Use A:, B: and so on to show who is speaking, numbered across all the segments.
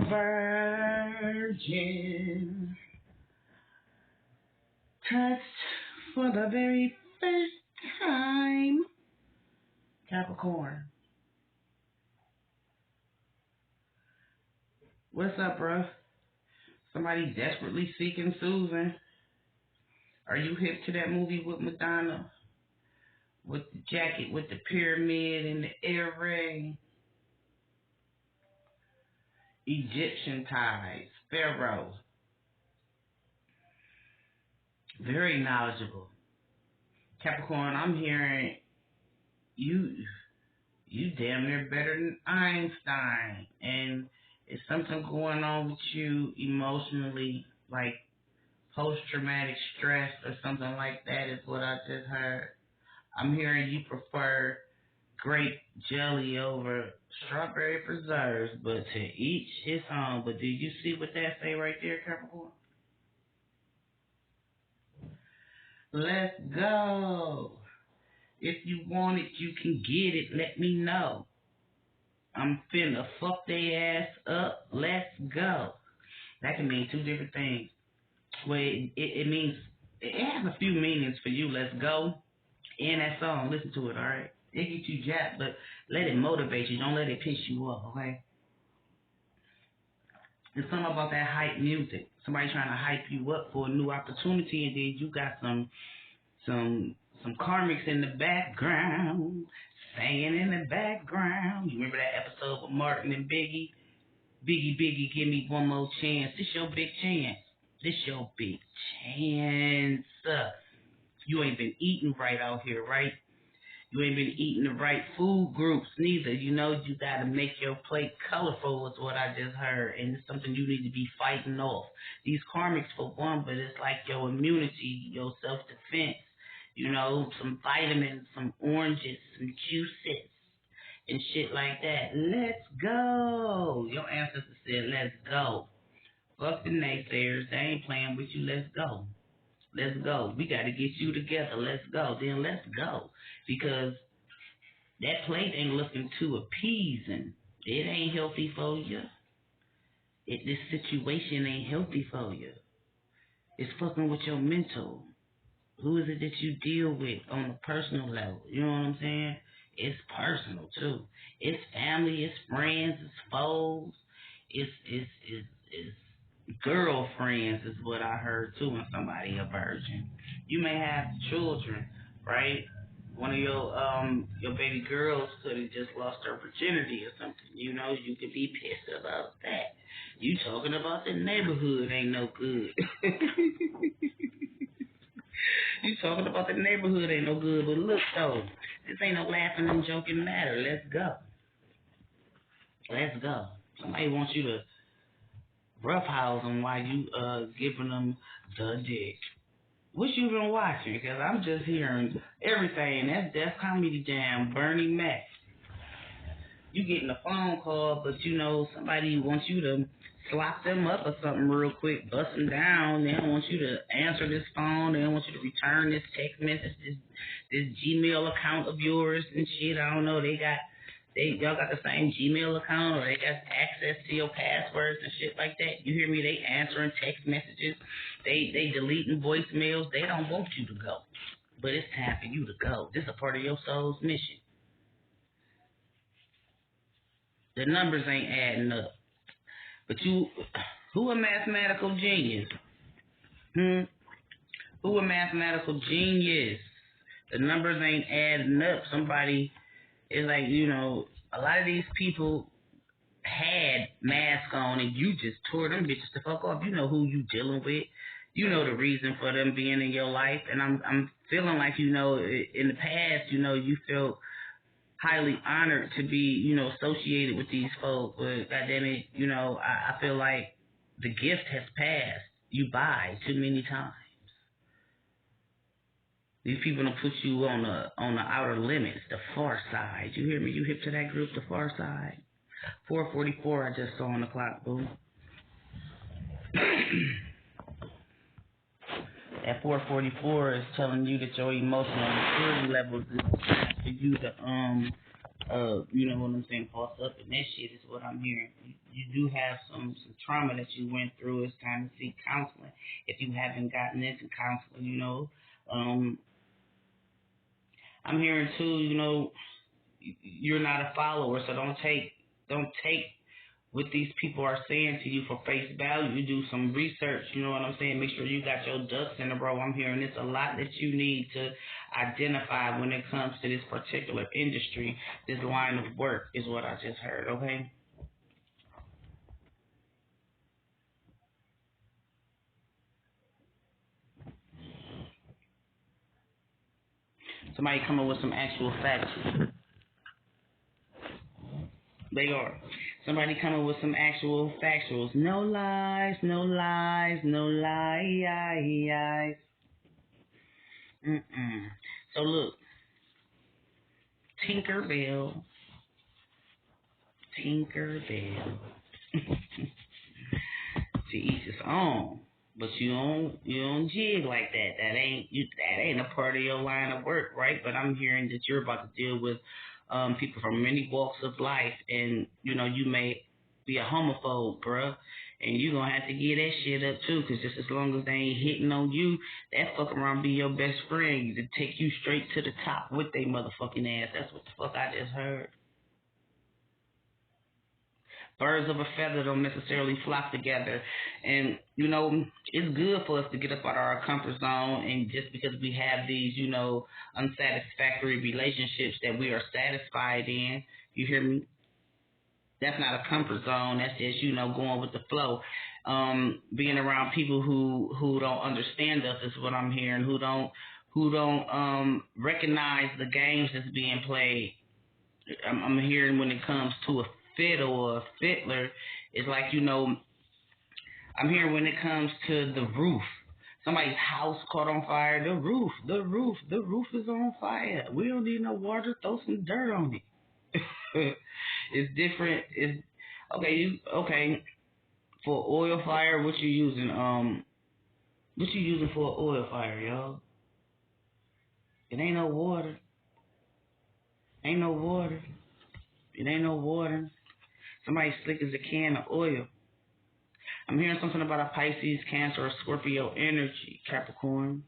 A: virgin, touched for the very first time. Capricorn. What's up, bro? Somebody desperately seeking Susan. Are you hip to that movie with Madonna? With the jacket, with the pyramid and the air ray? Egyptian ties. Pharaoh. Very knowledgeable. Capricorn, I'm hearing you damn near better than Einstein. And is something going on with you emotionally, like post-traumatic stress or something like that is what I just heard. I'm hearing you prefer grape jelly over strawberry preserves, but to each his own. But do you see what that say right there, Capricorn? Let's go. If you want it, you can get it. Let me know. I'm finna fuck they ass up. Let's go. That can mean two different things. Well, it means, it has a few meanings for you. Let's go. And that song, listen to it, all right? It gets you jacked, but let it motivate you. Don't let it piss you off, okay? There's something about that hype music. Somebody trying to hype you up for a new opportunity, and then you got some Karmics in the background, singing in the background. You remember that episode with Martin and Biggie? Biggie, give me one more chance. This your big chance. This your big chance. You ain't been eating right out here, right? You ain't been eating the right food groups neither. You know, you got to make your plate colorful is what I just heard. And it's something you need to be fighting off. These Karmics for one, but it's like your immunity, your self-defense. You know, some vitamins, some oranges, some juices, and shit like that. Let's go. Your ancestors said, let's go. Fuck the naysayers. They ain't playing with you. Let's go. Let's go. We got to get you together. Let's go. Then let's go. Because that plate ain't looking too appeasing. It ain't healthy for you. This situation ain't healthy for you. It's fucking with your mental. Who is it that you deal with on a personal level? You know what I'm saying? It's personal too. It's family, it's friends, it's foes, it's girlfriends is what I heard too when somebody a virgin. You may have children, right? One of your baby girls could have just lost her virginity or something. You know, you could be pissed about that. You talking about the neighborhood ain't no good. You talking about the neighborhood ain't no good, but look though, this ain't no laughing and joking matter. Let's go. Let's go. Somebody wants you to roughhouse them while you giving them the dick. What you been watching? Because I'm just hearing everything. That's Def Comedy Jam, Bernie Mac. You getting a phone call, but you know somebody wants you to slop them up or something real quick, bust them down. They don't want you to answer this phone. They don't want you to return this text message, this Gmail account of yours and shit. I don't know. Y'all got the same Gmail account, or they got access to your passwords and shit like that. You hear me? They answering text messages. They deleting voicemails. They don't want you to go, but it's time for you to go. This is a part of your soul's mission. The numbers ain't adding up. But who a mathematical genius? Who a mathematical genius? The numbers ain't adding up. Somebody is like, you know, a lot of these people had masks on and you just tore them bitches the fuck off. You know who you dealing with. You know the reason for them being in your life. And I'm feeling like, you know, in the past, you know, you felt highly honored to be, you know, associated with these folks, but goddamn it, you know, I feel like the gift has passed you by too many times. These people don't put you on the outer limits, the far side. You hear me? You hip to that group, the far side? 4:44, I just saw on the clock, boo. That 4:44 is telling you that your emotional maturity levels is for you to You know what I'm saying, false up and that shit is what I'm hearing. You do have some trauma that you went through. It's time to seek counseling if you haven't gotten into counseling, you know. I'm hearing too, you know, you're not a follower, so don't take what these people are saying to you for face value. You do some research, you know what I'm saying? Make sure you got your ducks in a row. I'm hearing it's a lot that you need to identify when it comes to this particular industry, this line of work is what I just heard, okay? Somebody coming with some actual facts. They are. Somebody coming with some actual factuals. No lies, no lies, no lies. So look, Tinkerbell. To each his own. But you don't jig like that. That ain't a part of your line of work, right? But I'm hearing that you're about to deal with people from many walks of life, and you know you may be a homophobe, bruh, and you gonna have to get that shit up too, cause just as long as they ain't hitting on you, that fuck around be your best friend to take you straight to the top with they motherfucking ass. That's what the fuck I just heard. Birds of a feather don't necessarily flock together. And, you know, it's good for us to get up out of our comfort zone. And just because we have these, you know, unsatisfactory relationships that we are satisfied in, you hear me? That's not a comfort zone. That's just, you know, going with the flow. Being around people who don't understand us is what I'm hearing, who don't recognize the games that's being played. I'm hearing when it comes to a fiddle or a fiddler, it's like, you know, I'm hearing when it comes to the roof. Somebody's house caught on fire. The roof is on fire. We don't need no water. Throw some dirt on it. It's different. It's okay. For oil fire, what you using? What you using for an oil fire, y'all? It ain't no water. It ain't no water. Somebody slick as a can of oil. I'm hearing something about a Pisces, Cancer, or Scorpio energy, Capricorn.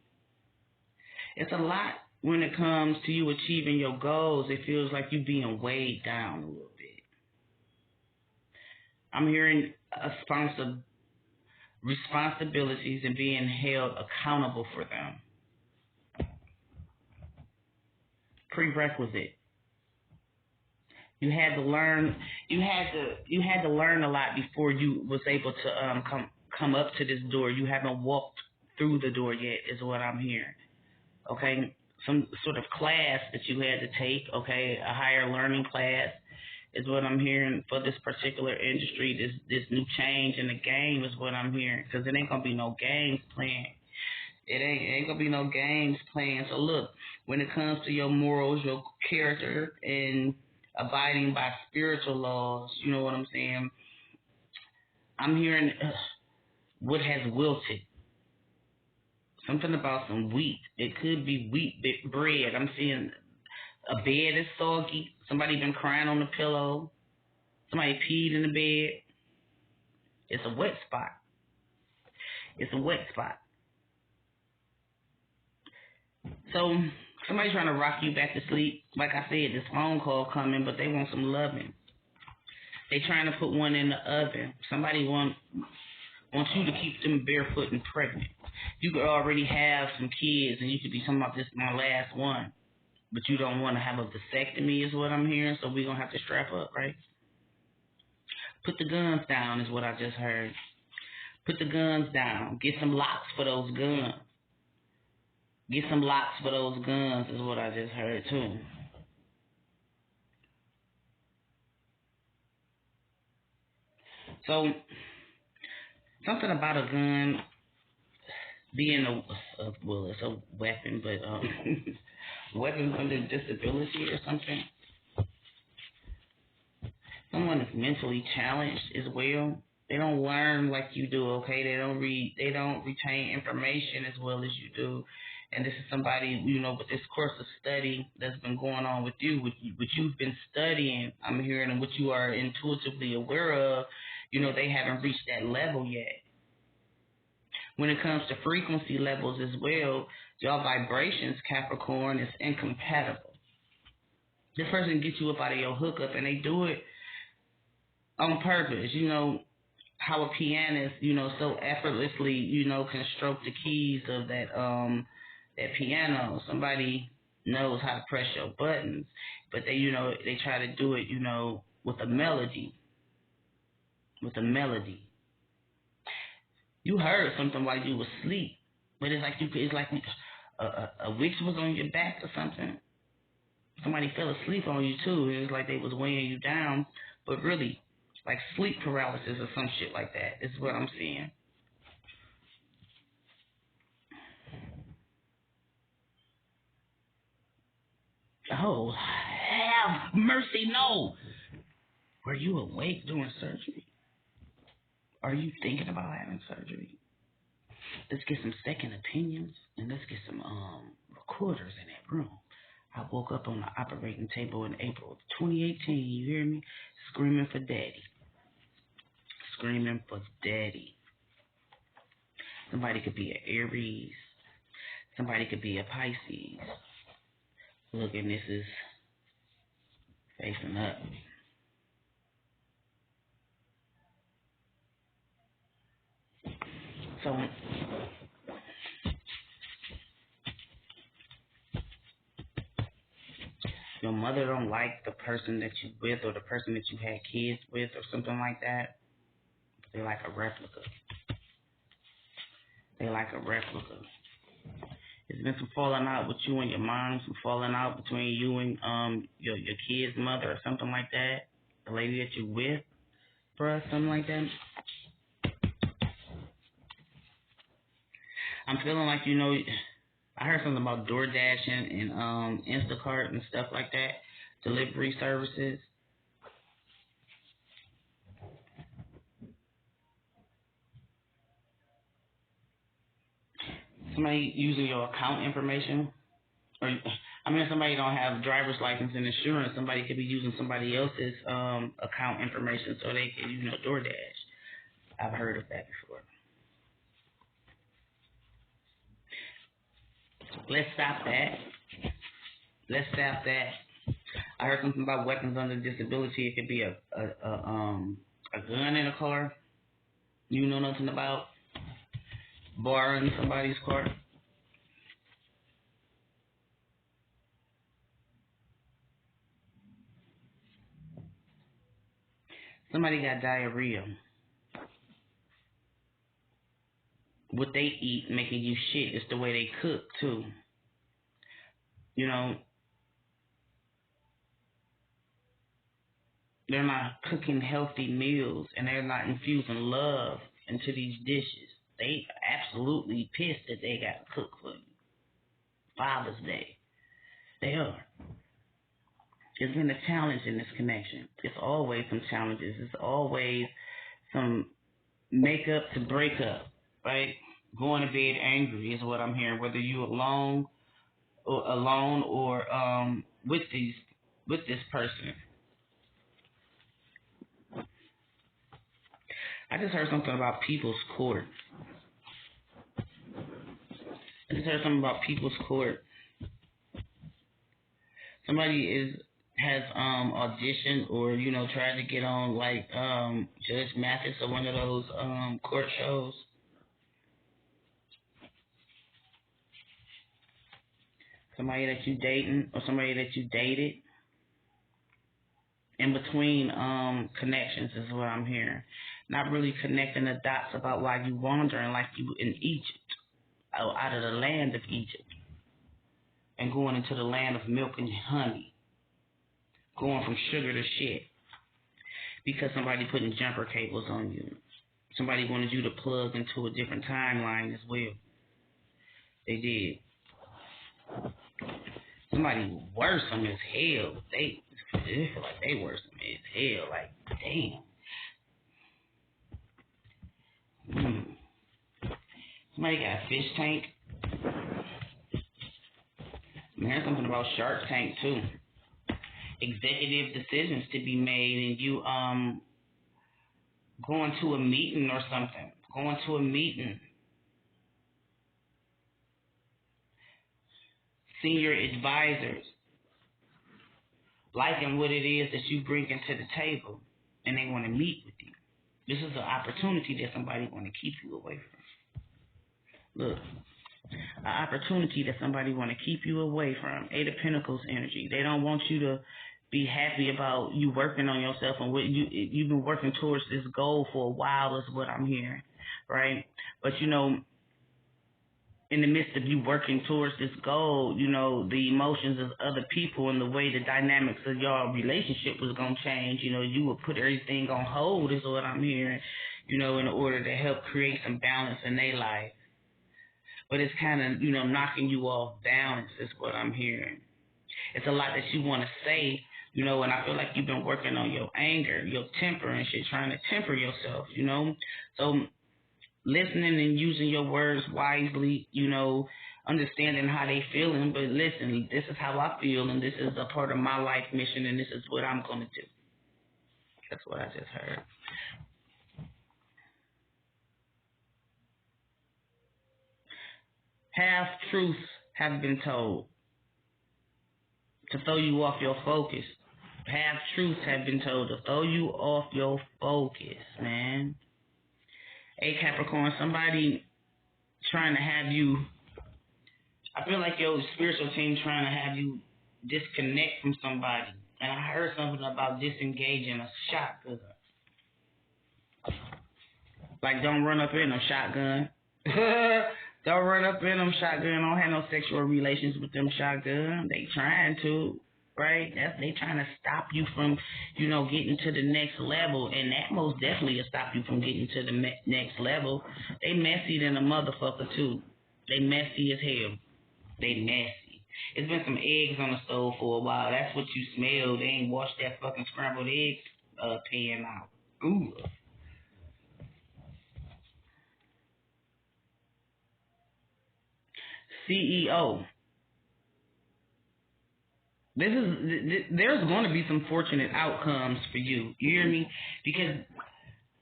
A: It's a lot when it comes to you achieving your goals. It feels like you being weighed down a little bit. I'm hearing responsibilities and being held accountable for them. Prerequisite. You had to learn. You had to learn a lot before you was able to come up to this door. You haven't walked through the door yet, is what I'm hearing. Okay, some sort of class that you had to take. Okay, a higher learning class is what I'm hearing for this particular industry. This new change in the game is what I'm hearing, because it ain't gonna be no games playing. It ain't gonna be no games playing. So look, when it comes to your morals, your character, and abiding by spiritual laws, you know what I'm saying? I'm hearing what has wilted. Something about some wheat. It could be wheat bread. I'm seeing a bed is soggy. Somebody been crying on the pillow. Somebody peed in the bed. It's a wet spot. So somebody trying to rock you back to sleep. Like I said, this phone call coming, but they want some loving. They trying to put one in the oven. Somebody wants you to keep them barefoot and pregnant. You could already have some kids, and you could be talking about this is my last one, but you don't want to have a vasectomy is what I'm hearing, so we're going to have to strap up, right? Put the guns down is what I just heard. Put the guns down. Get some locks for those guns. Is what I just heard, too. So, something about a gun being it's a weapon, but weapons under disability or something. Someone is mentally challenged as well. They don't learn like you do, okay? They don't retain information as well as you do. And this is somebody, with this course of study that's been going on with you, what you've been studying, I'm hearing, and what you are intuitively aware of, they haven't reached that level yet. When it comes to frequency levels as well, y'all vibrations, Capricorn, is incompatible. This person gets you up out of your hookup, and they do it on purpose. How a pianist, so effortlessly, can stroke the keys of that piano. Somebody knows how to press your buttons, but they try to do it, with a melody. You heard something while you were asleep, but it's like a witch was on your back or something. Somebody fell asleep on you too. It was like they was weighing you down, but really, like sleep paralysis or some shit like that. This is what I'm seeing. Oh, have mercy, no. Were you awake during surgery? Are you thinking about having surgery? Let's get some second opinions, and let's get some recorders in that room. I woke up on the operating table in April of 2018, you hear me? Screaming for daddy. Screaming for daddy. Somebody could be an Aries. Somebody could be a Pisces. Look, and this is facing up. So, your mother don't like the person that you with or the person that you had kids with or something like that. They like a replica. There's been some falling out with you and your mom, some falling out between you and your kid's mother or something like that. The lady that you with, bruh, something like that. I'm feeling like, I heard something about DoorDash and Instacart and stuff like that, delivery services. Somebody using your account information, or somebody don't have a driver's license and insurance. Somebody could be using somebody else's account information so they can, DoorDash. I've heard of that before. Let's stop that. I heard something about weapons under disability. It could be a gun in a car. You know nothing about borrowing somebody's car. Somebody got diarrhea. What they eat making you shit is the way they cook too. They're not cooking healthy meals, and they're not infusing love into these dishes. They absolutely pissed that they got to cook for you. Father's Day. They are. There's been a challenge in this connection. It's always some challenges. It's always some make up to break up, right? Going to bed angry is what I'm hearing, whether you alone or with this person. I just heard something about People's Court. Somebody has auditioned or tried to get on like Judge Mathis or one of those court shows. Somebody that you dating or somebody that you dated. In between connections is what I'm hearing. Not really connecting the dots about why you wandering like you in Egypt, out of the land of Egypt, and going into the land of milk and honey, going from sugar to shit, because somebody putting jumper cables on you. Somebody wanted you to plug into a different timeline as well. They did. Somebody worse than as hell. They feel like they worse than as hell. Like, damn. Somebody got a fish tank. Man, something about Shark Tank too. Executive decisions to be made, and you going to a meeting or something. Going to a meeting. Senior advisors liking what it is that you bring into the table, and they want to meet with you. This is an opportunity that somebody want to keep you away from. Look, an opportunity that somebody want to keep you away from. Eight of Pentacles energy. They don't want you to be happy about you working on yourself and what you've been working towards this goal for a while is what I'm hearing, right? But, you know, in the midst of you working towards this goal, you know, the emotions of other people and the way the dynamics of your relationship was going to change, you know, you would put everything on hold is what I'm hearing, you know, in order to help create some balance in their life. But it's kind of, you know, knocking you off balance is what I'm hearing. It's a lot that you want to say, you know, and I feel like you've been working on your anger, your temper and shit, trying to temper yourself, you know. So listening and using your words wisely, you know, understanding how they feeling. But listen, this is how I feel, and this is a part of my life mission, and this is what I'm going to do. That's what I just heard. Half-truths have been told to throw you off your focus. Half-truths have been told to throw you off your focus, man. Hey, Capricorn, somebody trying to have you, I feel like your spiritual team trying to have you disconnect from somebody. And I heard something about disengaging a shotgun. Like, don't run up in them shotgun. Don't run up in them shotgun. Don't have no sexual relations with them shotgun. They trying to, right? They trying to stop you from, you know, getting to the next level. And that most definitely will stop you from getting to the next level. They messy than a motherfucker, too. They messy as hell. They messy. It's been some eggs on the stove for a while. That's what you smell. They ain't washed that fucking scrambled egg pan out. Ooh. CEO. There's going to be some fortunate outcomes for you. You hear me? Because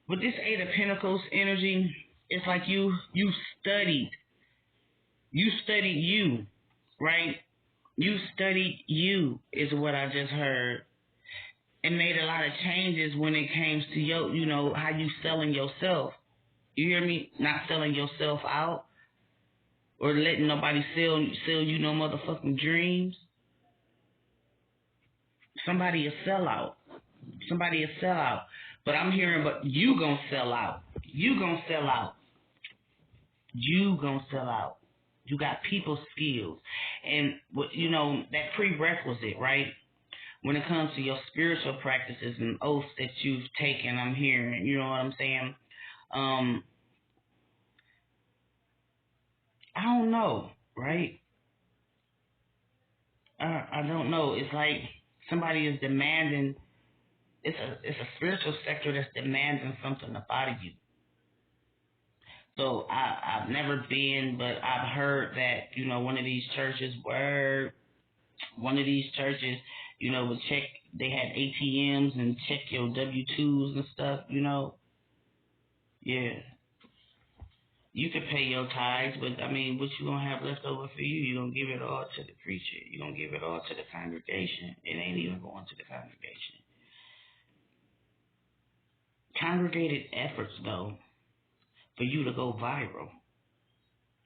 A: with this Eight of Pentacles energy, it's like you studied. You studied you, right? You studied you is what I just heard. And made a lot of changes when it comes to your, you know, how you selling yourself. You hear me? Not selling yourself out or letting nobody sell you no motherfucking dreams. Somebody a sellout. Somebody a sellout. But I'm hearing, but you gonna sell out. You gonna sell out. You gonna sell out. You got people skills. And, you know, that prerequisite, right? When it comes to your spiritual practices and oaths that you've taken, I'm hearing, you know what I'm saying? I don't know, right? I don't know. It's like somebody is demanding. It's a spiritual sector that's demanding something up out of you. So I've never been, but I've heard that, you know, one of these churches, you know, would check. They had ATMs and check your W-2s and stuff. You know, yeah. You could pay your tithes, but I mean, what you gonna have left over for you? You gonna give it all to the preacher? You gonna give it all to the congregation? It ain't even going to the congregation. Congregated efforts, though, for you to go viral.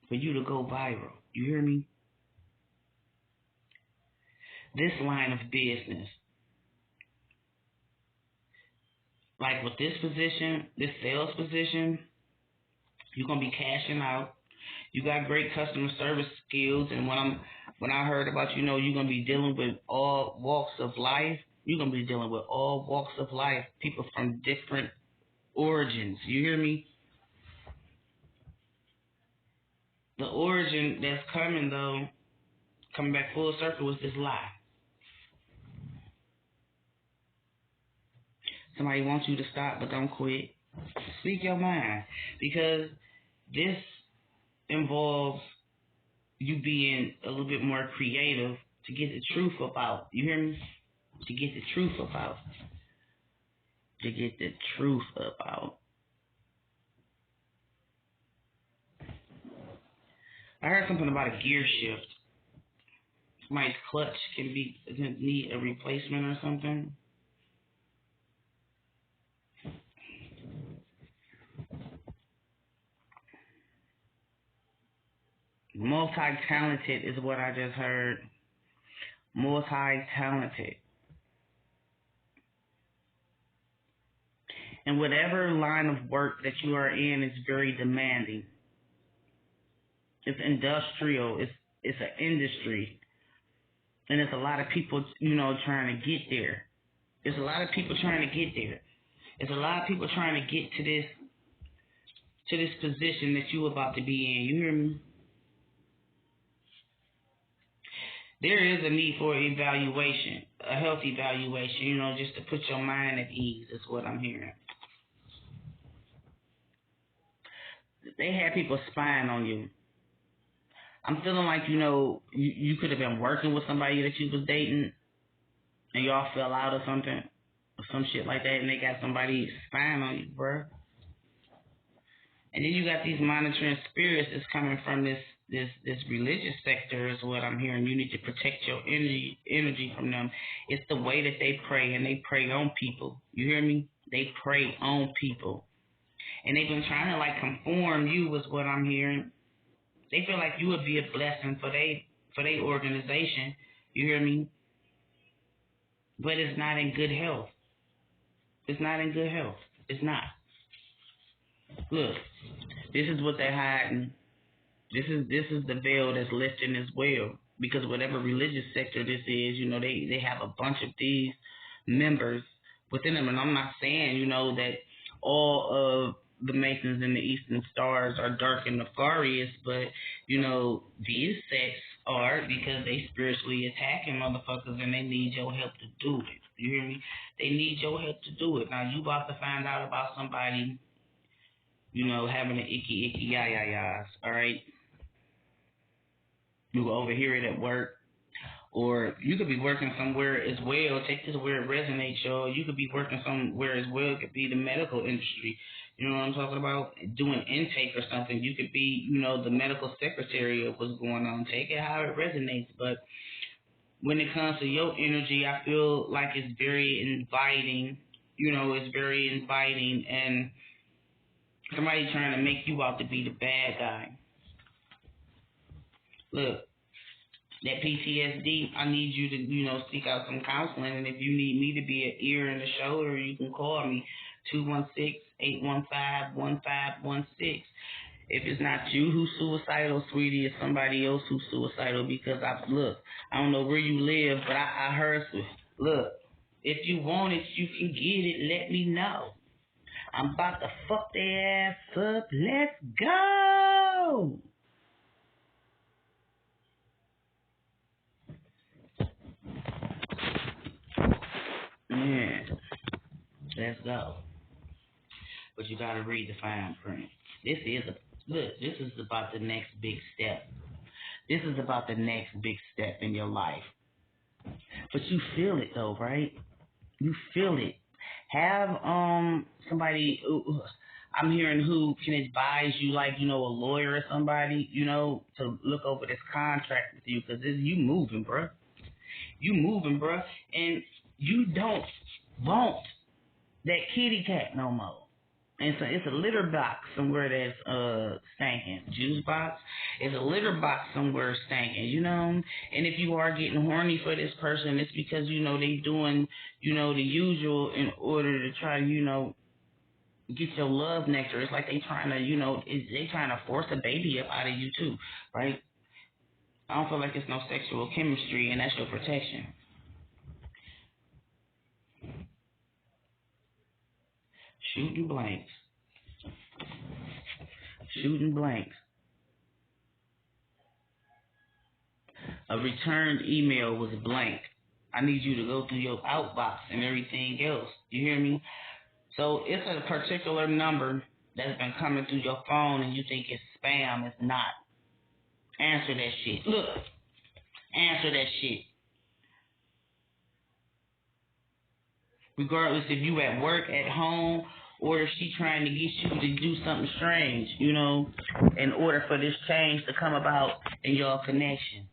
A: For you to go viral. You hear me? This line of business, like with this position, this sales position, you're gonna be cashing out. You got great customer service skills, and when I heard about, you know, you're gonna be dealing with all walks of life. You're gonna be dealing with all walks of life, people from different origins. You hear me? The origin that's coming, though, coming back full circle, was this lie. Somebody wants you to stop, but don't quit. Speak your mind, because this involves you being a little bit more creative to get the truth about. You hear me? To get the truth about. To get the truth about. I heard something about a gear shift. Somebody's clutch can need a replacement or something. Multi-talented is what I just heard. Multi-talented. And whatever line of work that you are in is very demanding. It's industrial. It's an industry. And there's a lot of people, trying to get there. There's a lot of people trying to get there. There's a lot of people trying to get to this position that you're about to be in. You hear me? There is a need for evaluation, a health evaluation, just to put your mind at ease is what I'm hearing. They had people spying on you. I'm feeling like, you could have been working with somebody that you was dating and y'all fell out or something, or some shit like that, and they got somebody spying on you, bruh. And then you got these monitoring spirits that's coming from this religious sector is what I'm hearing. You need to protect your energy from them. It's the way that they pray, and they prey on people. You hear me? They prey on people. And they've been trying to conform you is what I'm hearing. They feel like you would be a blessing for they organization. You hear me? But it's not in good health. It's not in good health. It's not. Look, this is what they're hiding. This is the veil that's lifting as well. Because whatever religious sector this is, they have a bunch of these members within them. And I'm not saying, that all of the Masons and the Eastern Stars are dark and nefarious, but, these sects are, because they spiritually attacking motherfuckers and they need your help to do it. You hear me? They need your help to do it. Now, you about to find out about somebody, having an icky yah, all right? You will overhear it at work. Or you could be working somewhere as well. Take this where it resonates, y'all. You could be working somewhere as well. It could be the medical industry. You know what I'm talking about? Doing intake or something. You could be, the medical secretary of what's going on. Take it how it resonates. But when it comes to your energy, I feel like it's very inviting. It's very inviting. And somebody trying to make you out to be the bad guy. Look. That PTSD, I need you to, seek out some counseling. And if you need me to be an ear and a shoulder, you can call me, 216-815-1516. If it's not you who's suicidal, sweetie, it's somebody else who's suicidal. Because, I don't know where you live, but I heard, look, if you want it, you can get it. Let me know. I'm about to fuck their ass up. Let's go. Yeah, let's go. But you gotta read the fine print. This is about the next big step. This is about the next big step in your life. But you feel it though, right? You feel it. Have somebody I'm hearing who can advise you, a lawyer or somebody, to look over this contract with you, because you moving, bruh. You moving, bruh, and you don't want that kitty cat no more. And so it's a litter box somewhere that's stinking. Juice box. It's a litter box somewhere stinking, And if you are getting horny for this person, it's because, they doing, the usual in order to try, get your love nectar. It's like they trying to, they trying to force a baby up out of you too, right? I don't feel like it's no sexual chemistry, and that's your protection. Shooting blanks. Shooting blanks. A returned email was blank. I need you to go through your outbox and everything else. You hear me? So it's a particular number that's been coming through your phone and you think it's spam. It's not. Answer that shit. Look, answer that shit. Regardless if you at work, at home, or if she trying to get you to do something strange, you know, in order for this change to come about in your connection.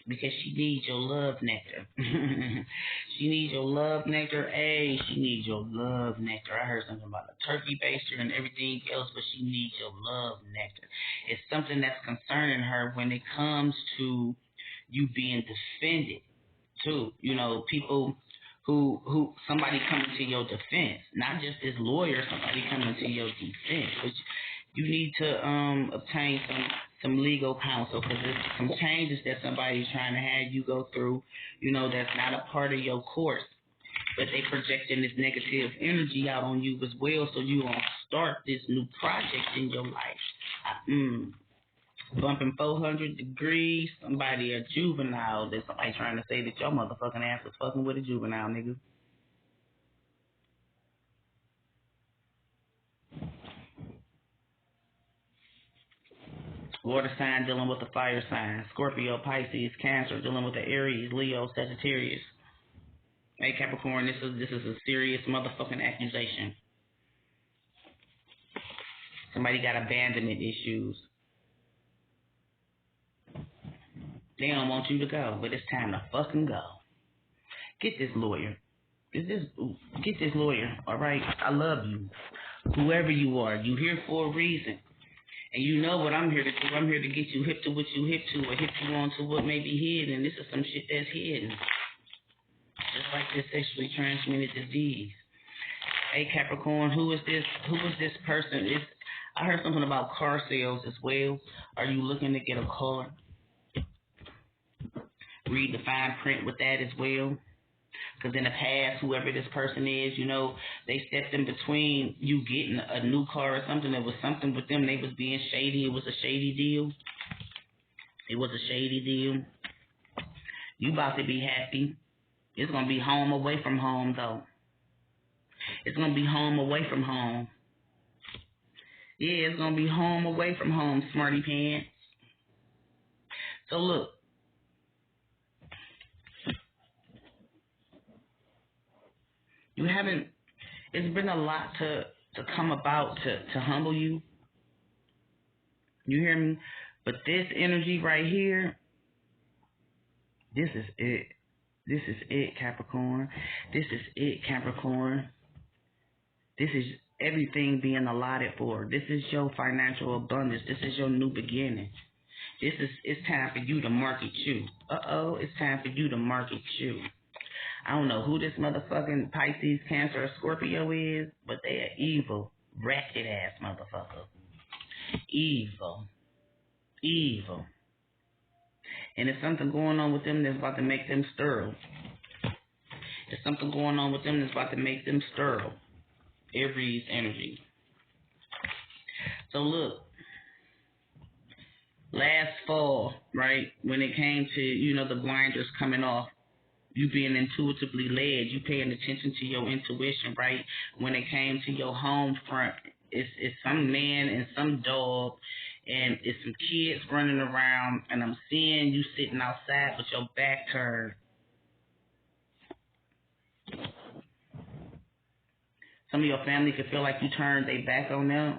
A: Because she needs your love nectar. She needs your love nectar. Hey, she needs your love nectar. I heard something about a turkey baster and everything else, but she needs your love nectar. It's something that's concerning her when it comes to you being defended, too. You know, people who somebody coming to your defense, not just this lawyer, somebody coming to your defense. But you need to obtain some legal counsel, because there's some changes that somebody's trying to have you go through, you know, that's not a part of your course, but they projecting this negative energy out on you as well, so you gonna start this new project in your life. Bumping 400 degrees, somebody a juvenile. There's somebody trying to say that your motherfucking ass was fucking with a juvenile, nigga. Water sign dealing with the fire sign. Scorpio, Pisces, Cancer dealing with the Aries, Leo, Sagittarius. Hey Capricorn, this is a serious motherfucking accusation. Somebody got abandonment issues. They don't want you to go, but it's time to fucking go. Get this lawyer. Get this lawyer, all right? I love you. Whoever you are, you here for a reason. And you know what I'm here to do. I'm here to get you hip to what you hip to, or hip you on to what may be hidden. And this is some shit that's hidden. Just like this sexually transmitted disease. Hey Capricorn, who is this person? I heard something about car sales as well. Are you looking to get a car? Read the fine print with that as well. Because in the past, whoever this person is, you know, they stepped in between you getting a new car or something. There was something with them. They was being shady. It was a shady deal. You about to be happy. It's going to be home away from home, though. It's going to be home away from home. Yeah, it's going to be home away from home, smarty pants. So look. It's been a lot to come about to humble you. You hear me? But this energy right here, this is it. This is it, Capricorn. This is it, Capricorn. This is everything being allotted for. This is your financial abundance. This is your new beginning. It's time for you to market you. It's time for you to market you. I don't know who this motherfucking Pisces, Cancer, or Scorpio is, but they are evil, ratchet ass motherfucker. Evil. And there's something going on with them that's about to make them sterile. There's something going on with them that's about to make them sterile. Aries energy. So look, last fall, right, when it came to, you know, the blinders coming off, you being intuitively led, you paying attention to your intuition, right? When it came to your home front, it's some man and some dog, and it's some kids running around, and I'm seeing you sitting outside with your back turned. Some of your family could feel like you turned their back on them.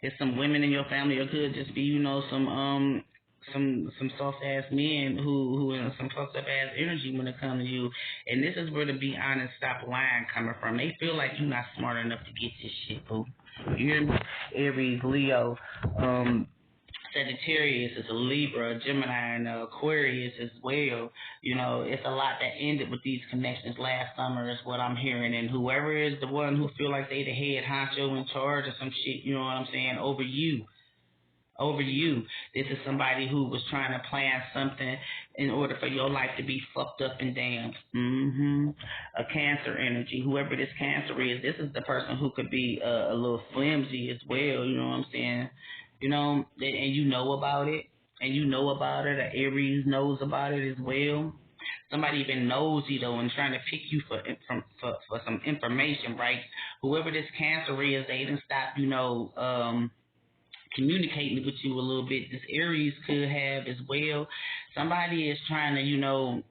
A: It's some women in your family, or could just be, you know, some soft ass men who in some fucked up ass energy when it comes to you. And this is where the be honest, stop lying coming from. They feel like you're not smart enough to get this shit, boo. You hear me? Aries, Leo, Sagittarius is a Libra, a Gemini, and Aquarius as well. You know, it's a lot that ended with these connections last summer is what I'm hearing. And whoever is the one who feel like they the head honcho in charge or some shit, you know what I'm saying, over you. This is somebody who was trying to plan something in order for your life to be fucked up and damned. A Cancer energy. Whoever this Cancer is, this is the person who could be a little flimsy as well. You know what I'm saying? You know, and you know about it. The Aries knows about it as well. Somebody even nosy though and trying to pick you for some information, right? Whoever this Cancer is, they didn't stop, you know, communicating with you a little bit. This Aries could have as well. Somebody is trying to,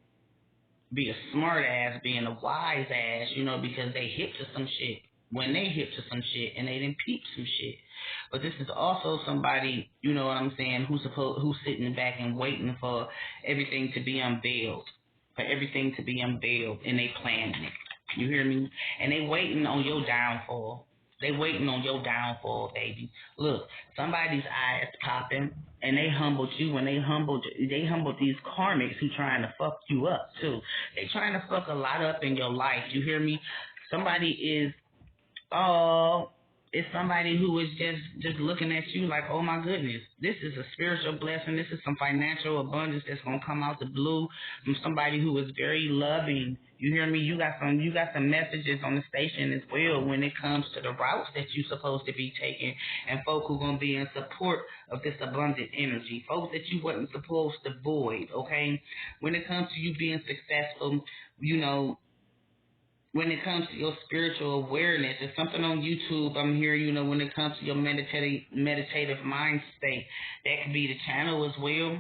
A: be a smart ass, being a wise ass, because they hip to some shit. When they hip to some shit and they didn't peep some shit. But this is also somebody, you know what I'm saying, who's sitting back and waiting for everything to be unveiled. And they planning it. You hear me? And they waiting on your downfall. They waiting on your downfall, baby. Look, somebody's eyes popping, and they humbled you, and they humbled these karmics who trying to fuck you up too. They trying to fuck a lot up in your life. You hear me? Somebody is, it's somebody who is just looking at you like, oh my goodness, this is a spiritual blessing. This is some financial abundance that's gonna come out the blue from somebody who is very loving. You hear me? You got some messages on the station as well when it comes to the routes that you're supposed to be taking, and folk who gonna be in support of this abundant energy. Folks that you wasn't supposed to avoid, okay? When it comes to you being successful, when it comes to your spiritual awareness, it's something on YouTube I'm here, when it comes to your meditative mind state, that could be the channel as well.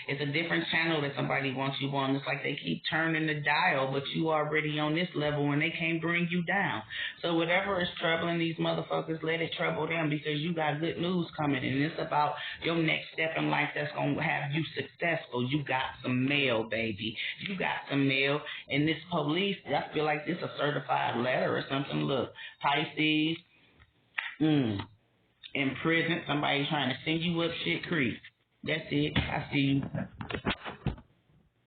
A: It's a different channel that somebody wants you on. It's like they keep turning the dial, but you already on this level and they can't bring you down. So whatever is troubling these motherfuckers, let it trouble them, because you got good news coming, and it's about your next step in life that's going to have you successful. You got some mail, baby. You got some mail. And this police, I feel like this is a certified letter or something. Look, Pisces, in prison, somebody trying to send you up shit creek. That's it. I see you.